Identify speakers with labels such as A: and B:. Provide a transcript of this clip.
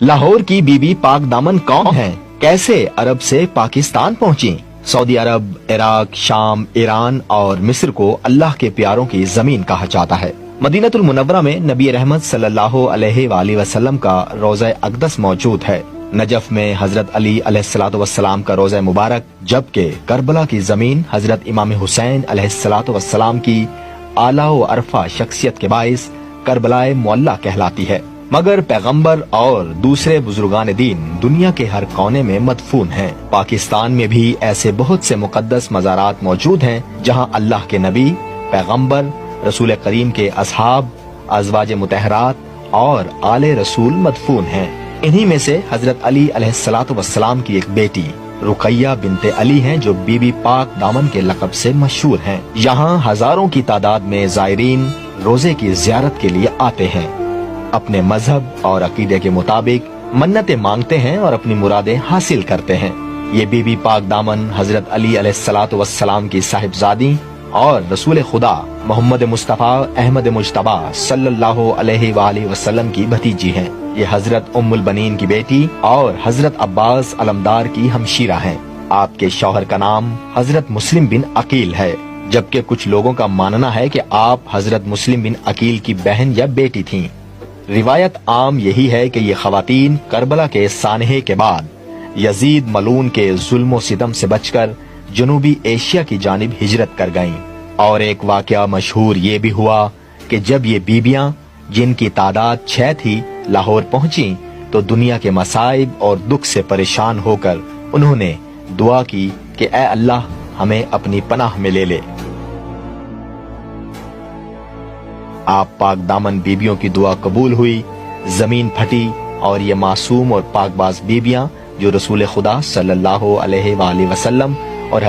A: लाहौर की बीबी पाक दामन कौन है? कैसे अरब से पाकिस्तान पहुंची? सऊदी अरब, इराक, शाम, ईरान और मिस्र को अल्लाह के प्यारों की जमीन कहा जाता है। मदीनतुल मुनव्वरा में नबी रहमत सल्लल्लाहु अलैहि वसल्लम का रोज़ा अक़दस मौजूद है। नजफ में हजरत अली अलैहिस्सलातु वस्सलाम का रोज़ा मुबारक, जबकि करबला की जमीन हजरत इमाम हुसैन अलैहिस्सलातु वस्सलाम की आला व अरफा शख्सियत के बाइस करबलाए मुअल्ला कहलाती है। मगर पैगंबर और दूसरे बुजुर्गान दीन दुनिया के हर कोने में मदफून हैं। पाकिस्तान में भी ऐसे बहुत से मुकद्दस मज़ारात मौजूद हैं जहां अल्लाह के नबी, पैगंबर, रसूल करीम के असहाब, अज़वाज मुतहरात और आले रसूल मदफून हैं। इन्हीं में से हजरत अली अलैहिस्सलातु वस्सलाम की एक बेटी रुकैया बिनते अली हैं, जो बीबी पाक दामन के लक़ब से मशहूर हैं। यहाँ हजारों की तादाद में ज़ायरीन रोजे की ज़ियारत के लिए आते हैं, अपने मजहब और अकीदे के मुताबिक मन्नतें मांगते हैं और अपनी मुरादें हासिल करते हैं। ये बीबी पाक दामन हजरत अली अलैहिस्सलातु वस्सलाम की साहिबजादी और रसूल खुदा मोहम्मद मुस्तफ़ा अहमद मुज्तबा सल्लल्लाहु अलैहि वसल्लम की भतीजी हैं। ये हजरत उम्मुल बनीन की बेटी और हजरत अब्बास अलमदार की हमशीरा हैं। आपके शौहर का नाम हजरत मुस्लिम बिन अकील है, जबकि कुछ लोगों का मानना है कि आप हजरत मुस्लिम बिन अकील की बहन या बेटी थीं। रिवायत आम यही है कि ये खवातीन करबला के सानहे के बाद यजीद मलून के जुल्म सितम से बचकर जनूबी एशिया की जानिब हिजरत कर गईं। और एक वाकया मशहूर ये भी हुआ कि जब ये बीबियां, जिनकी तादाद 6 थी, लाहौर पहुंची तो दुनिया के मसाइब और दुख से परेशान होकर उन्होंने दुआ की कि ऐ अल्लाह, हमें अपनी पनाह में ले ले। आप पाक दामन बीबियों की दुआ कबूल हुई, जमीन फटी और ये मासूम और पाकबाज बीबियां जो रसूल खुदा सल्लल्लाहु अलैहि वसल्लम और